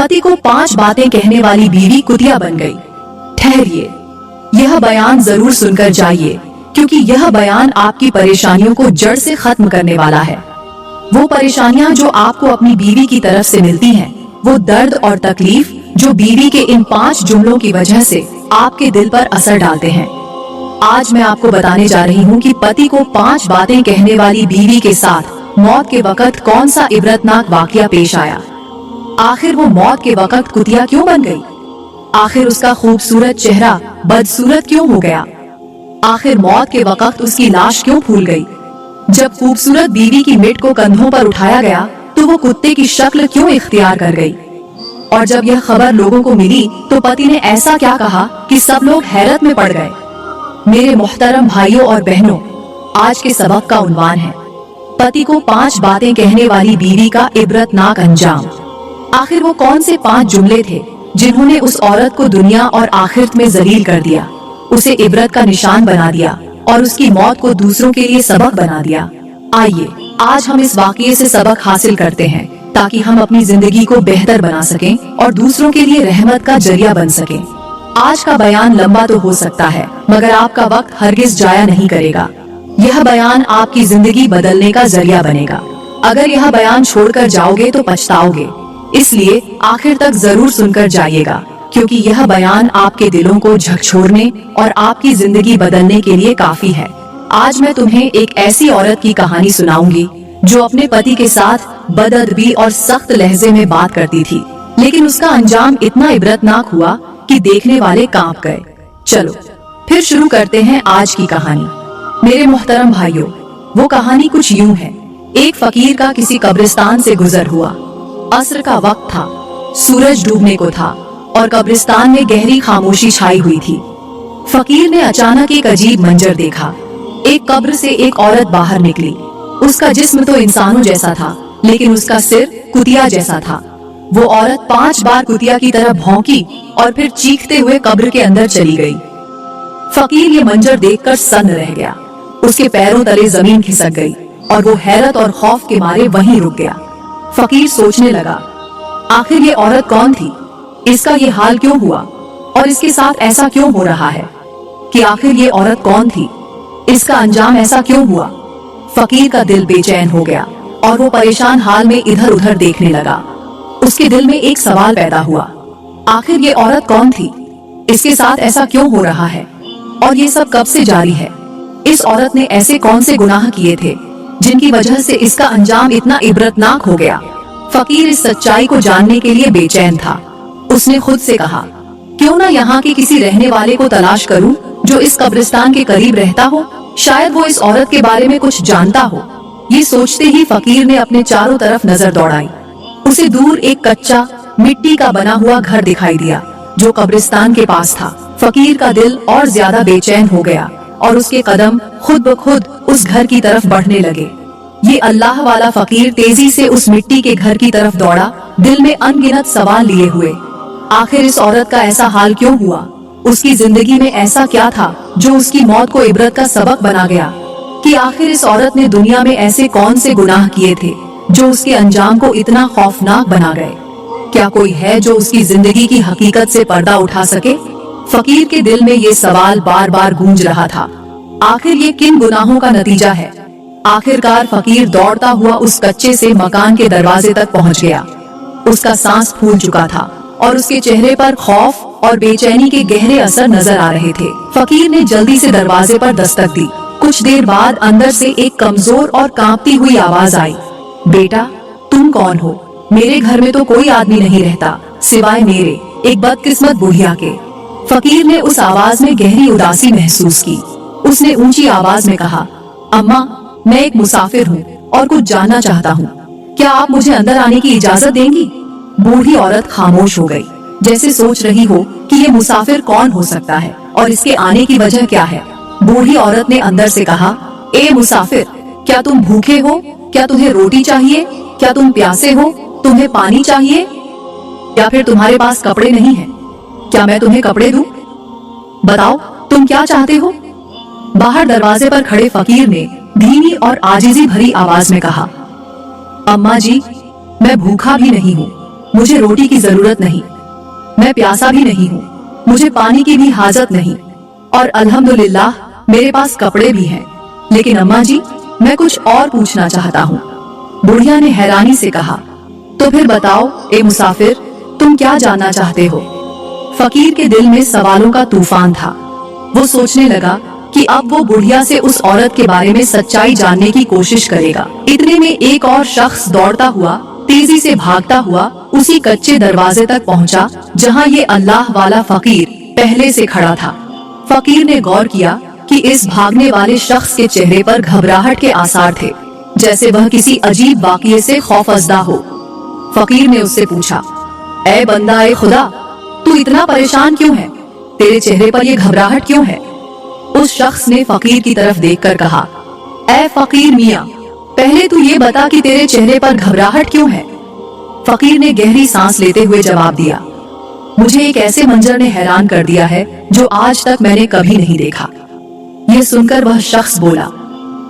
पति को 5 बातें कहने वाली बीवी कुतिया बन गई। ठहरिए, यह बयान जरूर सुनकर जाइए, क्योंकि यह बयान आपकी परेशानियों को जड़ से खत्म करने वाला है। वो परेशानियां जो आपको अपनी बीवी की तरफ से मिलती हैं, वो दर्द और तकलीफ जो बीवी के इन 5 जुमलों की वजह से आपके दिल पर असर डालते हैं। आज मैं आपको बताने जा रही हूँ कि पति को 5 बातें कहने वाली बीवी के साथ मौत के वक्त कौन सा इबरतनाक वाकया पेश आया। आखिर वो मौत के वक्त कुतिया क्यों बन गई? आखिर उसका खूबसूरत चेहरा बदसूरत क्यों हो गया? आखिर मौत के वक्त उसकी लाश क्यों फूल गई? जब खूबसूरत बीवी की मिट को कंधों पर उठाया गया तो वो कुत्ते की शक्ल क्यों इख्तियार कर गई? और जब यह खबर लोगों को मिली तो पति ने ऐसा क्या कहा कि सब लोग हैरत में पड़ गए। मेरे मोहतरम भाइयों और बहनों, आज के सबक का उन्वान है पति को 5 बातें कहने वाली बीवी का इबरतनाक अंजाम। आखिर वो कौन से 5 जुमले थे जिन्होंने उस औरत को दुनिया और आखिरत में जलील कर दिया, उसे इबरत का निशान बना दिया और उसकी मौत को दूसरों के लिए सबक बना दिया। आइए आज हम इस वाकये से सबक हासिल करते हैं ताकि हम अपनी जिंदगी को बेहतर बना सकें और दूसरों के लिए रहमत का जरिया बन सकें। आज का बयान लंबा तो हो सकता है, मगर आपका वक्त हरगिज जाया नहीं करेगा। यह बयान आपकी जिंदगी बदलने का जरिया बनेगा। अगर यह बयान छोड़कर जाओगे तो पछताओगे, इसलिए आखिर तक जरूर सुनकर जाइएगा, क्योंकि यह बयान आपके दिलों को झकझोरने और आपकी जिंदगी बदलने के लिए काफी है। आज मैं तुम्हें एक ऐसी औरत की कहानी सुनाऊंगी जो अपने पति के साथ बदअदबी और सख्त लहजे में बात करती थी, लेकिन उसका अंजाम इतना इबरतनाक हुआ कि देखने वाले कांप गए। चलो फिर शुरू करते हैं आज की कहानी। मेरे मोहतरम भाइयों, वो कहानी कुछ यूं है। एक फकीर का किसी कब्रिस्तान से गुजर हुआ। असर का वक्त था, सूरज डूबने को था और कब्रिस्तान में गहरी खामोशी छाई हुई थी। फकीर ने अचानक एक अजीब मंजर देखा। एक कब्र से एक औरत बाहर निकली। उसका जिस्म तो इंसानों जैसा था, लेकिन उसका सिर कुतिया जैसा था। वो औरत 5 बार कुतिया की तरह भौंकी और फिर चीखते हुए कब्र के अंदर चली गई। फकीर ये मंजर देखकर सन्न रह गया। उसके पैरों तले जमीन खिसक गई और वो हैरत और खौफ के मारे वहीं रुक गया। फकीर सोचने लगा, आखिर ये औरत कौन थी? इसका ये हाल क्यों हुआ और इसके साथ ऐसा क्यों हो रहा है? कि आखिर ये औरत कौन थी? इसका अंजाम ऐसा क्यों हुआ? फकीर का दिल बेचैन हो गया और वो परेशान हाल में इधर उधर देखने लगा। उसके दिल में एक सवाल पैदा हुआ, आखिर ये औरत कौन थी? इसके साथ ऐसा क्यों हो रहा है? और ये सब कब से जारी है? इस औरत ने ऐसे कौन से गुनाह किए थे जिनकी वजह से इसका अंजाम इतना इबरतनाक हो गया? फकीर इस सच्चाई को जानने के लिए बेचैन था। उसने खुद से कहा, क्यों ना यहाँ के किसी रहने वाले को तलाश करूं जो इस कब्रिस्तान के करीब रहता हो, शायद वो इस औरत के बारे में कुछ जानता हो। ये सोचते ही फकीर ने अपने चारों तरफ नजर दौड़ाई। उसे दूर एक कच्चा मिट्टी का बना हुआ घर दिखाई दिया जो कब्रिस्तान के पास था। फकीर का दिल और ज्यादा बेचैन हो गया और उसके कदम खुद ब खुद उस घर की तरफ बढ़ने लगे। ये अल्लाह वाला फकीर तेजी से उस मिट्टी के घर की तरफ दौड़ा, दिल में अनगिनत सवाल लिए हुए। आखिर इस औरत का ऐसा हाल क्यों हुआ? उसकी जिंदगी में ऐसा क्या था जो उसकी मौत को इबरत का सबक बना गया? कि आखिर इस औरत ने दुनिया में ऐसे कौन से गुनाह किए थे जो उसके अंजाम को इतना खौफनाक बना गए? क्या कोई है जो उसकी जिंदगी की हकीकत से पर्दा उठा सके? फकीर के दिल में ये सवाल बार बार गूंज रहा था, आखिर ये किन गुनाहों का नतीजा है? आखिरकार फकीर दौड़ता हुआ उस कच्चे से मकान के दरवाजे तक पहुंच गया। उसका सांस फूल चुका था और उसके चेहरे पर खौफ और बेचैनी के गहरे असर नजर आ रहे थे। फकीर ने जल्दी से दरवाजे पर दस्तक दी। कुछ देर बाद अंदर से एक कमजोर और कांपती हुई आवाज आई, बेटा तुम कौन हो? मेरे घर में तो कोई आदमी नहीं रहता सिवाय मेरे, एक बदकिस्मत बुढ़िया के। फकीर ने उस आवाज में गहरी उदासी महसूस की। उसने ऊंची आवाज में कहा, अम्मा मैं एक मुसाफिर हूँ और कुछ जानना चाहता हूँ, क्या आप मुझे अंदर आने की इजाजत देंगी? बूढ़ी औरत खामोश हो गई, जैसे सोच रही हो कि ये मुसाफिर कौन हो सकता है और इसके आने की वजह क्या है। बूढ़ी औरत ने अंदर से कहा, ए मुसाफिर, क्या तुम भूखे हो? क्या तुम्हें रोटी चाहिए? क्या तुम प्यासे हो? तुम्हें पानी चाहिए? या फिर तुम्हारे पास कपड़े नहीं हैं? क्या मैं तुम्हें कपड़े दूं? बताओ तुम क्या चाहते हो? बाहर दरवाजे पर खड़े फकीर ने धीमी और आजिजी भरी आवाज में कहा, अम्मा जी मैं भूखा भी नहीं हूँ, मुझे रोटी की जरूरत नहीं, मैं प्यासा भी नहीं हूँ, मुझे पानी की भी हाजत नहीं, और अल्हम्दुलिल्लाह मेरे पास कपड़े भी हैं। लेकिन अम्मा जी, मैं कुछ और पूछना चाहता हूँ। बुढ़िया ने हैरानी से कहा, तो फिर बताओ ए मुसाफिर, तुम क्या जानना चाहते हो? फकीर के दिल में सवालों का तूफान था। वो सोचने लगा कि अब वो बुढ़िया से उस औरत के बारे में सच्चाई जानने की कोशिश करेगा। इतने में एक और शख्स दौड़ता हुआ, तेजी से भागता हुआ उसी कच्चे दरवाजे तक पहुंचा जहां ये अल्लाह वाला फकीर पहले से खड़ा था। फकीर ने गौर किया कि इस भागने वाले शख्स के चेहरे पर घबराहट के आसार थे, जैसे वह किसी अजीब वाक़ये से खौफजदा हो। फकीर ने उससे पूछा, ऐ बंदा ए खुदा, तू इतना परेशान क्यों है? तेरे चेहरे पर ये घबराहट क्यों है? उस शख्स ने फकीर की तरफ देखकर कहा, ऐ फकीर मियाँ, पहले तू ये बता कि तेरे चेहरे पर घबराहट क्यों है? फकीर ने गहरी सांस लेते हुए जवाब दिया, मुझे एक ऐसे मंजर ने हैरान कर दिया है जो आज तक मैंने कभी नहीं देखा। ये सुनकर वह शख्स बोला,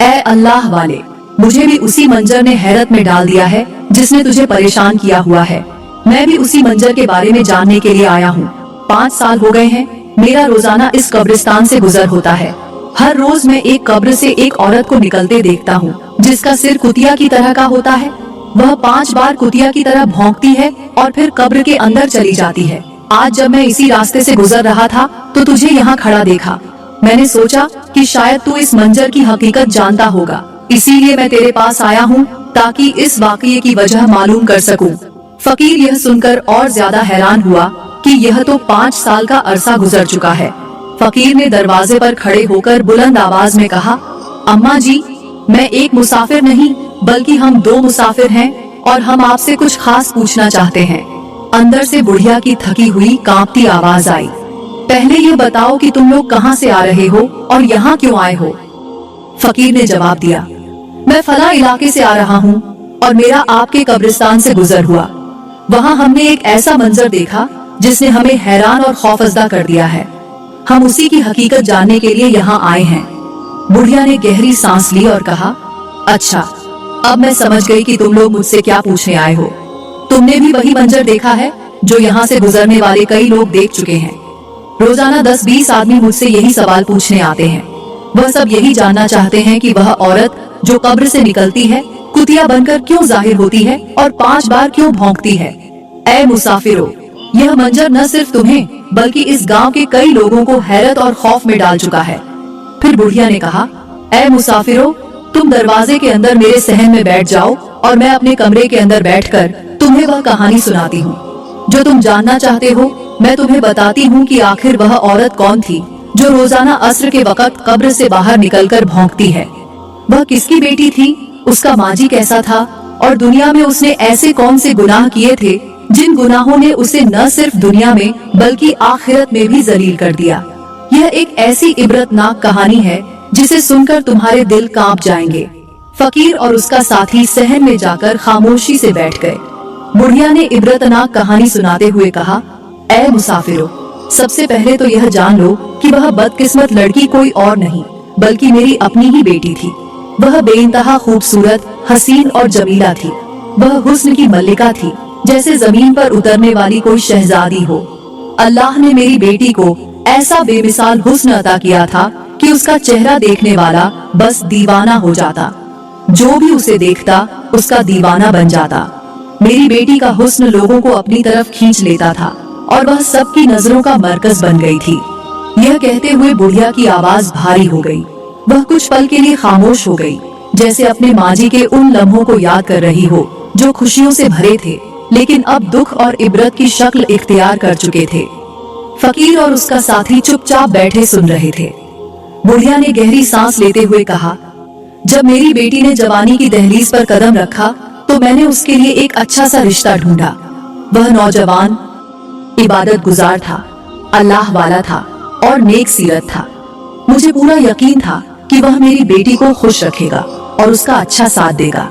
ऐ अल्लाह वाले, मुझे भी उसी मंजर ने हैरत में डाल दिया है जिसने तुझे परेशान किया हुआ है। मैं भी उसी मंजर के बारे में जानने के लिए आया हूँ। 5 साल हो गए हैं, मेरा रोजाना इस कब्रिस्तान से गुजर होता है। हर रोज मैं एक कब्र से एक औरत को निकलते देखता हूँ जिसका सिर कुतिया की तरह का होता है। वह 5 बार कुतिया की तरह भौंकती है और फिर कब्र के अंदर चली जाती है। आज जब मैं इसी रास्ते से गुजर रहा था तो तुझे यहाँ खड़ा देखा। मैंने सोचा कि शायद तू इस मंजर की हकीकत जानता होगा, इसीलिए मैं तेरे पास आया हूँ ताकि इस वाक़ये की वजह मालूम कर सकूं। फकीर यह सुनकर और ज्यादा हैरान हुआ कि यह तो 5 साल का अरसा गुजर चुका है। फकीर ने दरवाजे पर खड़े होकर बुलंद आवाज में कहा, अम्मा जी, मैं एक मुसाफिर नहीं बल्कि हम 2 मुसाफिर हैं और हम आपसे कुछ खास पूछना चाहते हैं। अंदर से बुढ़िया की थकी हुई कांपती आवाज आई, पहले ये बताओ कि तुम लोग कहाँ से आ रहे हो और यहाँ क्यों आए हो? फकीर ने जवाब दिया, मैं फला इलाके से आ रहा हूँ और मेरा आपके कब्रिस्तान से गुजर हुआ। वहाँ हमने एक ऐसा मंजर देखा जिसने हमें हैरान और खौफजदा कर दिया है। हम उसी की हकीकत जानने के लिए यहाँ आए हैं। बुढ़िया ने गहरी सांस ली और कहा, अच्छा, अब मैं समझ गई कि तुम लोग मुझसे क्या पूछने आए हो। तुमने भी वही मंजर देखा है जो यहाँ से गुजरने वाले कई लोग देख चुके हैं। रोजाना 10-20 आदमी मुझसे यही सवाल पूछने आते हैं। वह सब यही जानना चाहते हैं कि वह औरत जो कब्र से निकलती है कुतिया बनकर क्यों जाहिर होती है और 5 बार क्यों भौंकती है। ऐ मुसाफिरों, यह मंजर न सिर्फ तुम्हें बल्कि इस गांव के कई लोगों को हैरत और खौफ में डाल चुका है। फिर बुढ़िया ने कहा, ऐ मुसाफिरों, तुम दरवाजे के अंदर मेरे सहन में बैठ जाओ और मैं अपने कमरे के अंदर बैठकर तुम्हें वह कहानी सुनाती हूँ जो तुम जानना चाहते हो। मैं तुम्हें बताती हूँ कि आखिर वह औरत कौन थी जो रोजाना अस्र के वक्त कब्र से बाहर निकलकर भौंकती है। वह किसकी बेटी थी, उसका माजी कैसा था और दुनिया में उसने ऐसे कौन से गुनाह किए थे जिन गुनाहों ने उसे न सिर्फ दुनिया में बल्कि आखिरत में भी जलील कर दिया। यह एक ऐसी इबरतनाक कहानी है जिसे सुनकर तुम्हारे दिल कांप जाएंगे। फकीर और उसका साथी सहन में जाकर खामोशी से बैठ गए। बुढ़िया ने इबरतनाक कहानी सुनाते हुए कहा, ऐ मुसाफिरों, सबसे पहले तो यह जान लो कि वह बदकिस्मत लड़की कोई और नहीं बल्कि मेरी अपनी ही बेटी थी। वह बेइंतहा खूबसूरत, हसीन और जमीला थी। वह हुस्न की मल्लिका थी, जैसे जमीन पर उतरने वाली कोई शहजादी हो। अल्लाह ने मेरी बेटी को ऐसा बेमिसाल हुस्न अता किया था कि उसका चेहरा देखने वाला बस दीवाना हो जाता। जो भी उसे देखता उसका दीवाना बन जाता। मेरी बेटी का हुस्न लोगों को अपनी तरफ खींच लेता था और वह सबकी नजरों का मरकज बन गई थी। यह कहते हुए बुढ़िया की आवाज भारी हो गई। वह कुछ पल के लिए खामोश हो गई, जैसे अपने माजी के उन लम्हों को याद कर रही हो जो खुशियों से भरे थे लेकिन अब दुख और इबरत की शक्ल इख्तियार कर चुके थे। फकीर और उसका साथी चुपचाप बैठे सुन रहे थे। बुढ़िया ने गहरी सांस लेते हुए कहा, जब मेरी बेटी ने जवानी की दहलीज पर कदम रखा तो मैंने उसके लिए एक अच्छा सा रिश्ता ढूंढा। वह नौजवान इबादत गुजार था, अल्लाह वाला था और नेक सीरत था। मुझे पूरा यकीन था कि वह मेरी बेटी को खुश रखेगा और उसका अच्छा साथ देगा।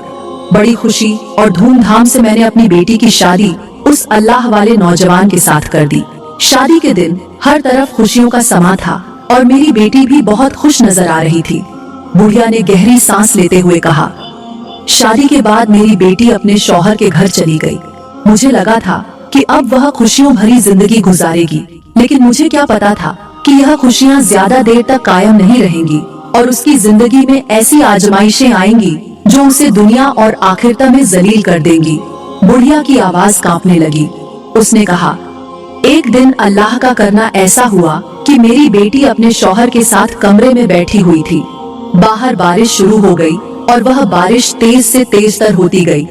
बड़ी खुशी और धूमधाम से मैंने अपनी बेटी की शादी उस अल्लाह वाले नौजवान के साथ कर दी। शादी के दिन हर तरफ खुशियों का समा था और मेरी बेटी भी बहुत खुश नजर आ रही थी। बुढ़िया ने गहरी सांस लेते हुए कहा, शादी के बाद मेरी बेटी अपने शौहर के घर चली गई। मुझे लगा था कि अब वह खुशियों भरी जिंदगी गुजारेगी, लेकिन मुझे क्या पता था कि यह खुशियां ज्यादा देर तक कायम नहीं रहेंगी और उसकी जिंदगी में ऐसी आजमाइशें आएंगी जो उसे दुनिया और आखिरता में जलील कर देंगी। बुढ़िया की आवाज कांपने लगी। उसने कहा, एक दिन अल्लाह का करना ऐसा हुआ कि मेरी बेटी अपने शौहर के साथ कमरे में बैठी हुई थी। बाहर बारिश शुरू हो गई और वह बारिश तेज से तेज तर होती गई।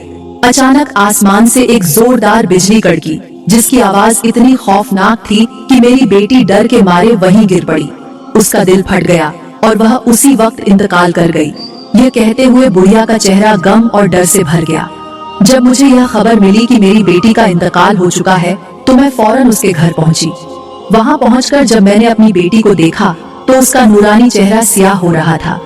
अचानक आसमान से एक जोरदार बिजली कड़की, जिसकी आवाज इतनी खौफनाक थी कि मेरी बेटी डर के मारे वहीं गिर पड़ी। उसका दिल फट गया और वह उसी वक्त इंतकाल कर गई। यह कहते हुए बुढ़िया का चेहरा गम और डर से भर गया। जब मुझे यह खबर मिली कि मेरी बेटी का इंतकाल हो चुका है तो मैं फौरन उसके घर पहुंची। वहां पहुंचकर जब मैंने अपनी बेटी को देखा तो उसका नूरानी चेहरा स्याह हो रहा था।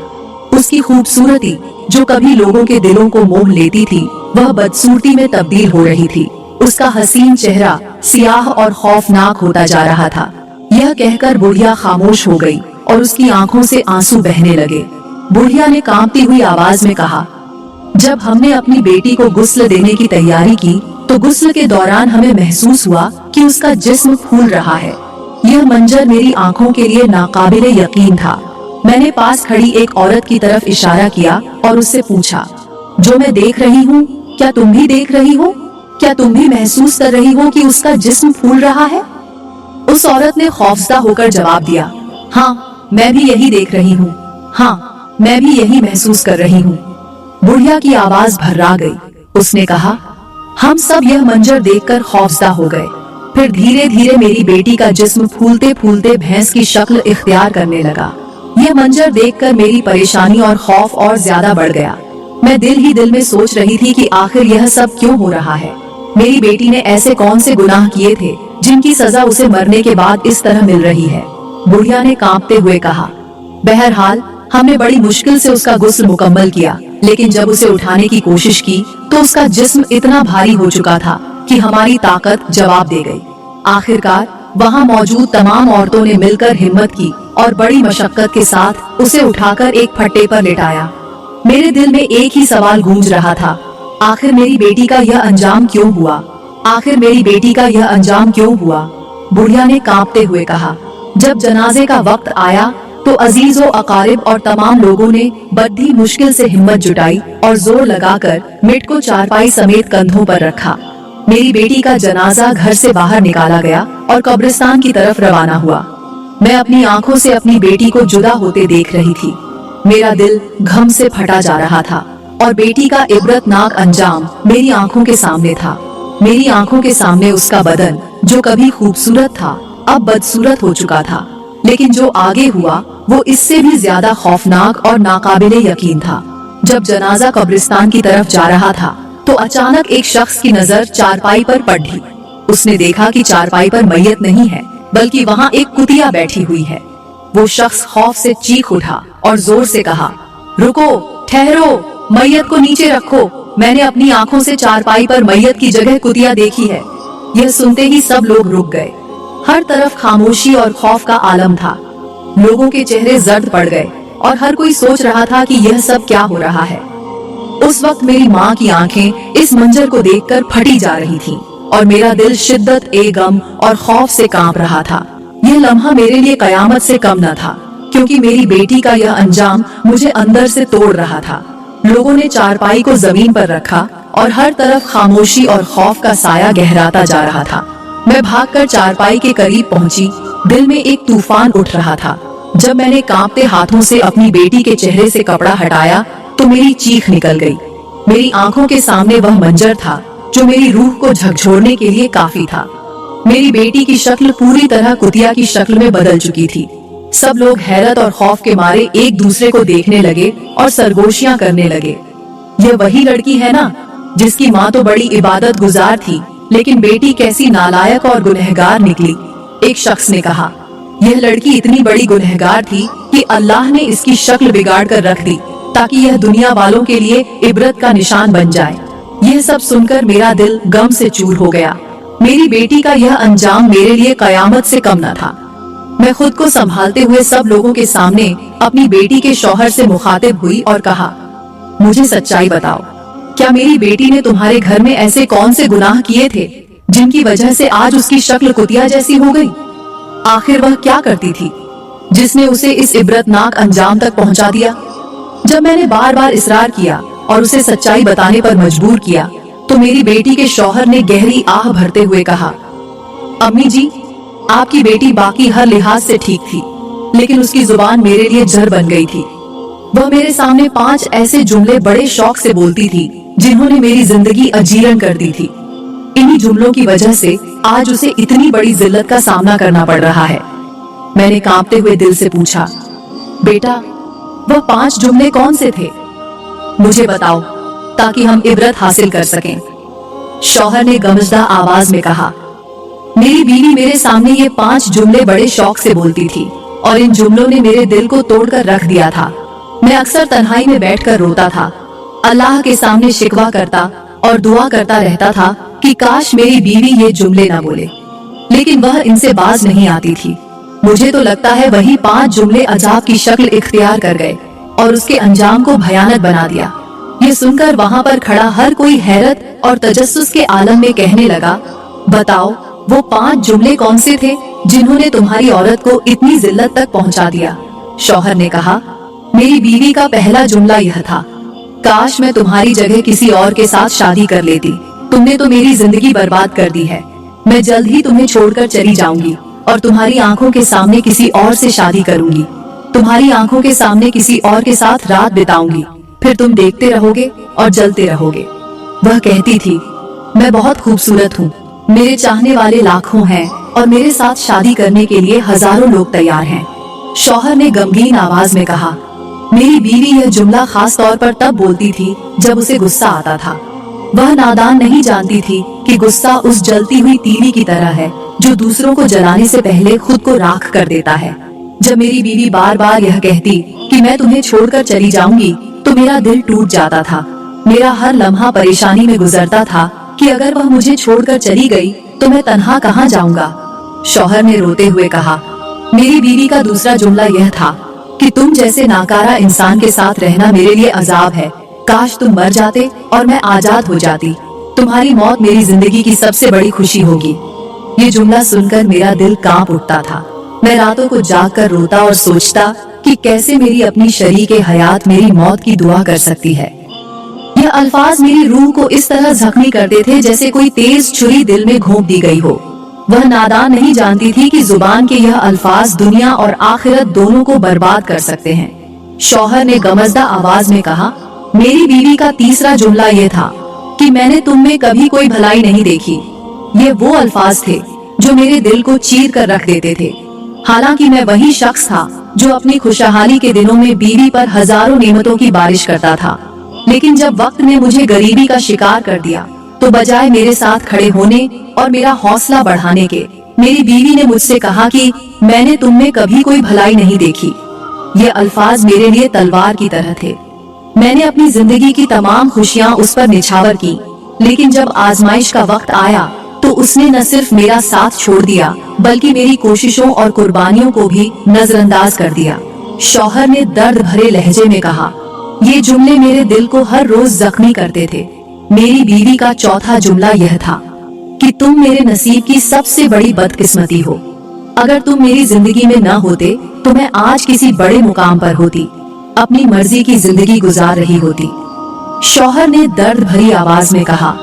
उसकी खूबसूरती जो कभी लोगों के दिलों को मोह लेती थी, वह बदसूरती में तब्दील हो रही थी। उसका हसीन चेहरा सियाह और खौफनाक होता जा रहा था। यह कहकर बुढ़िया खामोश हो गई और उसकी आंखों से आंसू बहने लगे। बुढ़िया ने कांपती हुई आवाज में कहा, जब हमने अपनी बेटी को गुस्ल देने की तैयारी की तो गुस्ल के दौरान हमें महसूस हुआ कि उसका जिस्म फूल रहा है। यह मंजर मेरी आंखों के लिए नाकाबिले यकीन था। मैंने पास खड़ी एक औरत की तरफ इशारा किया और उससे पूछा, जो मैं देख रही हूँ क्या तुम भी देख रही हो? क्या तुम भी महसूस कर रही हो कि उसका जिस्म फूल रहा है? उस औरत ने खौफजदा होकर जवाब दिया, हाँ, मैं भी यही देख रही हूँ। हाँ, मैं भी यही महसूस कर रही हूँ। बुढ़िया की आवाज भर्रा गई। उसने कहा, हम सब यह मंजर देखकर खौफजदा हो गए। फिर धीरे धीरे मेरी बेटी का जिस्म फूलते फूलते भैंस की शक्ल इख्तियार करने लगा। यह मंजर देखकर मेरी परेशानी और खौफ और ज्यादा बढ़ गया। मैं दिल ही दिल में सोच रही थी कि आखिर यह सब क्यों हो रहा है। मेरी बेटी ने ऐसे कौन से गुनाह किए थे जिनकी सजा उसे मरने के बाद इस तरह मिल रही है? बुढ़िया ने कांपते हुए कहा, बहरहाल हमने बड़ी मुश्किल से उसका गुस्ल मुकम्मल किया, लेकिन जब उसे उठाने की कोशिश की तो उसका जिस्म इतना भारी हो चुका था कि हमारी ताकत जवाब दे गई। आखिरकार वहाँ मौजूद तमाम औरतों ने मिलकर हिम्मत की और बड़ी मशक्कत के साथ उसे उठाकर एक फट्टे पर लेटाया। मेरे दिल में एक ही सवाल गूंज रहा था, आखिर मेरी बेटी का यह अंजाम क्यों हुआ? आखिर मेरी बेटी का यह अंजाम क्यों हुआ? बुढ़िया ने कांपते हुए कहा, जब जनाजे का वक्त आया तो अजीज व अकारिब और तमाम लोगों ने बड़ी मुश्किल से हिम्मत जुटाई और जोर लगाकर मिट को चारपाई समेत कंधों पर रखा। मेरी बेटी का जनाजा घर से बाहर निकाला गया और कब्रिस्तान की तरफ रवाना हुआ। मैं अपनी आंखों से अपनी बेटी को जुदा होते देख रही थी। मेरा दिल घम से फटा जा रहा था और बेटी का इबरतनाक अंजाम मेरी आंखों के सामने था। मेरी आंखों के सामने उसका बदन जो कभी खूबसूरत था अब बदसूरत हो चुका था, लेकिन जो आगे हुआ वो इससे भी ज्यादा खौफनाक और नाकाबिले यकीन था। जब जनाजा कब्रिस्तान की तरफ जा रहा था तो अचानक एक शख्स की नजर चारपाई पर पड़ी। उसने देखा कि चारपाई पर मैयत नहीं है बल्कि वहाँ एक कुतिया बैठी हुई है। वो शख्स खौफ से चीख उठा और जोर से कहा, रुको, ठहरो, मैयत को नीचे रखो। मैंने अपनी आंखों से चारपाई पर मैयत की जगह कुतिया देखी है। यह सुनते ही सब लोग रुक गए। हर तरफ खामोशी और खौफ का आलम था। लोगों के चेहरे जर्द पड़ गए और हर कोई सोच रहा था कि यह सब क्या हो रहा है। उस वक्त मेरी माँ की आंखें इस मंजर को देखकर फटी जा रही थीं और मेरा दिल शिद्दत ए गम और खौफ से कांप रहा था। यह लम्हा मेरे लिए कयामत से कम न था, क्योंकि मेरी बेटी का यह अंजाम मुझे अंदर से तोड़ रहा था। लोगों ने चारपाई को जमीन पर रखा और हर तरफ खामोशी और खौफ का साया गहराता जा रहा था। मैं भागकर चारपाई के करीब पहुंची। दिल में एक तूफान उठ रहा था। जब मैंने कांपते हाथों से अपनी बेटी के चेहरे से कपड़ा हटाया तो मेरी चीख निकल गई। मेरी आंखों के सामने वह मंजर था जो मेरी रूह को झकझोरने के लिए काफी था। मेरी बेटी की शक्ल पूरी तरह कुतिया की शक्ल में बदल चुकी थी। सब लोग हैरत और खौफ के मारे एक दूसरे को देखने लगे और सरगोशियां करने लगे। यह वही लड़की है ना जिसकी माँ तो बड़ी इबादत गुजार थी, लेकिन बेटी कैसी नालायक और गुनहगार निकली। एक शख्स ने कहा, यह लड़की इतनी बड़ी गुनहगार थी कि अल्लाह ने इसकी शक्ल बिगाड़ कर रख दी ताकि यह दुनिया वालों के लिए इबरत का निशान बन जाए। यह सब सुनकर मेरा दिल गम से चूर हो गया। मेरी बेटी का यह अंजाम मेरे लिए कयामत से कम न था। मैं खुद को संभालते हुए सब लोगों के सामने अपनी बेटी के शौहर से मुखातिब हुई और कहा, मुझे सच्चाई बताओ, क्या मेरी बेटी ने तुम्हारे घर में ऐसे कौन से गुनाह किए थे जिनकी वजह से आज उसकी शक्ल कुतिया जैसी हो गई? आखिर वह क्या करती थी जिसने उसे इस इबरतनाक अंजाम तक पहुंचा दिया? जब मैंने बार बार इसरार किया और उसे सच्चाई बताने पर मजबूर किया तो मेरी बेटी के शौहर ने गहरी आह भरते हुए कहा, अम्मी जी, आपकी बेटी बाकी हर लिहाज से ठीक थी, लेकिन उसकी जुबान मेरे लिए जहर बन गई थी। वह मेरे सामने 5 ऐसे जुमले बड़े शौक से बोलती थी जिन्होंने मेरी जिंदगी अजीर्ण कर दी थी। इन्हीं जुमलों की वजह से आज उसे इतनी बड़ी जिल्लत का सामना करना पड़ रहा है। मैंने कांपते हुए दिल से पूछा, बेटा, वह 5 जुमले कौन से थे? मुझे बताओ ताकि हम इबरत हासिल कर सकें। शौहर ने गमजदा आवाज में कहा, मेरी बीवी मेरे सामने ये 5 जुमले बड़े शौक से बोलती थी और इन जुमलों ने मेरे दिल को तोड़कर रख दिया था। मैं अक्सर तन्हाई में बैठकर रोता था, अल्लाह के सामने शिकवा करता और दुआ करता रहता था कि काश मेरी बीवी ये जुमले ना बोले, लेकिन वह इनसे बाज नहीं आती थी। मुझे तो लगता है वही 5 जुमले अजाब की शक्ल इख्तियार कर गए और उसके अंजाम को भयानक बना दिया। ये सुनकर वहाँ पर खड़ा हर कोई हैरत और तजस्सुस के आलम में कहने लगा, बताओ वो 5 जुमले कौन से थे जिन्होंने तुम्हारी औरत को इतनी जिल्लत तक पहुँचा दिया? शौहर ने कहा, मेरी बीवी का पहला जुमला यह था, काश मैं तुम्हारी जगह किसी और के साथ शादी कर लेती। तुमने तो मेरी जिंदगी बर्बाद कर दी है। मैं जल्द ही तुम्हें छोड़कर चली जाऊंगी और तुम्हारी आंखों के सामने किसी और से शादी करूंगी। तुम्हारी आंखों के सामने किसी और के साथ रात बिताऊंगी। फिर तुम देखते रहोगे और जलते रहोगे। वह कहती थी, मैं बहुत खूबसूरत हूँ, मेरे चाहने वाले लाखों हैं और मेरे साथ शादी करने के लिए हजारों लोग तैयार हैं। शौहर ने गमगीन आवाज में कहा, मेरी बीवी यह जुमला खास तौर पर तब बोलती थी जब उसे गुस्सा आता था। वह नादान नहीं जानती थी कि गुस्सा उस जलती हुई तीली की तरह है जो दूसरों को जलाने से पहले खुद को राख कर देता है। जब मेरी बीवी बार बार यह कहती कि मैं तुम्हें छोड़कर चली जाऊंगी तो मेरा दिल टूट जाता था। मेरा हर लम्हा परेशानी में गुजरता था कि अगर वह मुझे छोड़कर चली गई तो मैं तन्हा कहाँ जाऊंगा। शौहर ने रोते हुए कहा, मेरी बीवी का दूसरा जुमला यह था कि तुम जैसे नाकारा इंसान के साथ रहना मेरे लिए अजाब है। काश तुम मर जाते और मैं आजाद हो जाती। तुम्हारी मौत मेरी जिंदगी की सबसे बड़ी खुशी होगी। ये जुमला सुनकर मेरा दिल कांप उठता था। मैं रातों को जागकर रोता और सोचता कि कैसे मेरी अपनी शरीके हयात मेरी मौत की दुआ कर सकती है। यह अल्फाज मेरी रूह को इस तरह जख्मी करते थे जैसे कोई तेज छुरी दिल में घोंप दी गई हो। वह नादान नहीं जानती थी कि जुबान के यह अल्फाज दुनिया और आखिरत दोनों को बर्बाद कर सकते हैं। शौहर ने गमजदा आवाज में कहा, मेरी बीवी का तीसरा जुमला यह था कि मैंने तुम में कभी कोई भलाई नहीं देखी। ये वो अल्फाज थे जो मेरे दिल को चीर कर रख देते थे। हालांकि मैं वही शख्स था जो अपनी खुशहाली के दिनों में बीवी पर हजारों नेमतों की बारिश करता था, लेकिन जब वक्त ने मुझे गरीबी का शिकार कर दिया तो बजाय मेरे साथ खड़े होने और मेरा हौसला बढ़ाने के, मेरी बीवी ने मुझसे कहा कि मैंने तुम में कभी कोई भलाई नहीं देखी। ये अल्फाज मेरे लिए तलवार की तरह थे। मैंने अपनी जिंदगी की तमाम खुशियाँ उस पर निछावर की, लेकिन जब आजमाइश का वक्त आया तो उसने न सिर्फ मेरा साथ छोड़ दिया बल्कि मेरी कोशिशों और कुर्बानियों को भी नजरअंदाज कर दिया। शौहर ने दर्द भरे लहजे में कहा, ये जुमले मेरे दिल को हर रोज जख्मी करते थे। मेरी बीवी का चौथा जुमला यह था कि तुम मेरे नसीब की सबसे बड़ी बदकिस्मती हो। अगर तुम मेरी जिंदगी में न होते तो मैं आज किसी बड़े मुकाम पर होती, अपनी मर्जी की जिंदगी गुजार रही होती। शौहर ने दर्द भरी आवाज में कहा,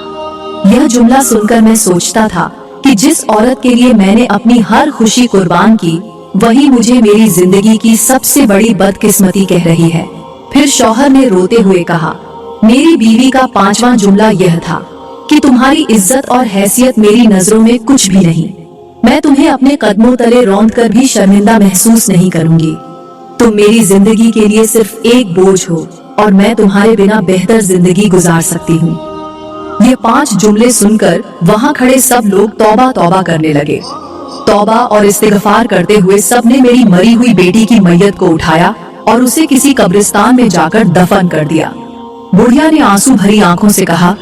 यह जुमला सुनकर मैं सोचता था कि जिस औरत के लिए मैंने अपनी हर खुशी कुर्बान की वही मुझे मेरी जिंदगी की सबसे बड़ी बदकिस्मती कह रही है। फिर शौहर ने रोते हुए कहा, मेरी बीवी का पांचवा जुमला यह था कि तुम्हारी इज्जत और हैसियत मेरी नजरों में कुछ भी नहीं। मैं तुम्हें अपने कदमों तले रौंद कर भी शर्मिंदा महसूस नहीं करूंगी। तुम मेरी जिंदगी के लिए सिर्फ एक बोझ हो और मैं तुम्हारे बिना बेहतर जिंदगी गुजार सकती हूँ। ये 5 जुमले सुनकर वहाँ खड़े सब लोग तौबा तौबा करने लगे। तौबा और इस्तिगफार करते हुए सबने मेरी मरी हुई बेटी की मैयत को उठाया और उसे किसी कब्रिस्तान में जाकर दफन कर दिया। बुढ़िया ने आंसू भरी आंखों से कहा,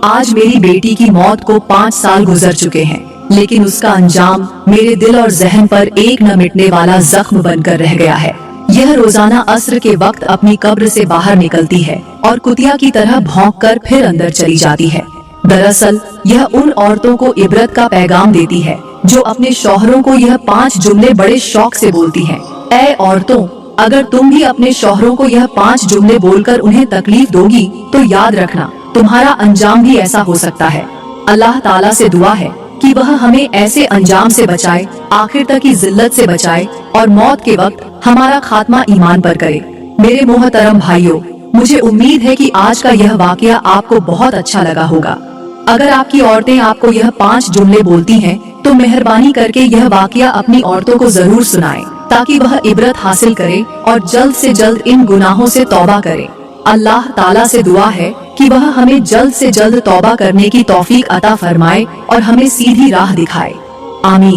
आज मेरी बेटी की मौत को 5 साल गुजर चुके हैं, लेकिन उसका अंजाम मेरे दिल और जहन पर एक न मिटने वाला जख्म बनकर रह गया है। यह रोजाना अस्र के वक्त अपनी कब्र से बाहर निकलती है और कुतिया की तरह भौंककर फिर अंदर चली जाती है। दरअसल यह उन औरतों को इबरत का पैगाम देती है जो अपने शौहरों को यह 5 जुमले बड़े शौक से बोलती हैं। ऐ औरतों, अगर तुम भी अपने शौहरों को यह 5 जुमले बोलकर उन्हें तकलीफ दोगी तो याद रखना तुम्हारा अंजाम भी ऐसा हो सकता है। अल्लाह ताला से दुआ है कि वह हमें ऐसे अंजाम से बचाए, आखिर तक की जिल्लत से बचाए और मौत के वक्त हमारा खात्मा ईमान पर करे। मेरे मोहतरम भाइयों, मुझे उम्मीद है कि आज का यह वाकया आपको बहुत अच्छा लगा होगा। अगर आपकी औरतें आपको यह 5 जुमले बोलती हैं तो मेहरबानी करके यह वाकया अपनी औरतों को जरूर सुनाएं ताकि वह इबरत हासिल करे और जल्द से जल्द इन गुनाहों से तौबा करे। अल्लाह ताला से दुआ है कि वह हमें जल्द से जल्द तौबा करने की तौफीक अता फरमाए और हमें सीधी राह दिखाए। आमीन।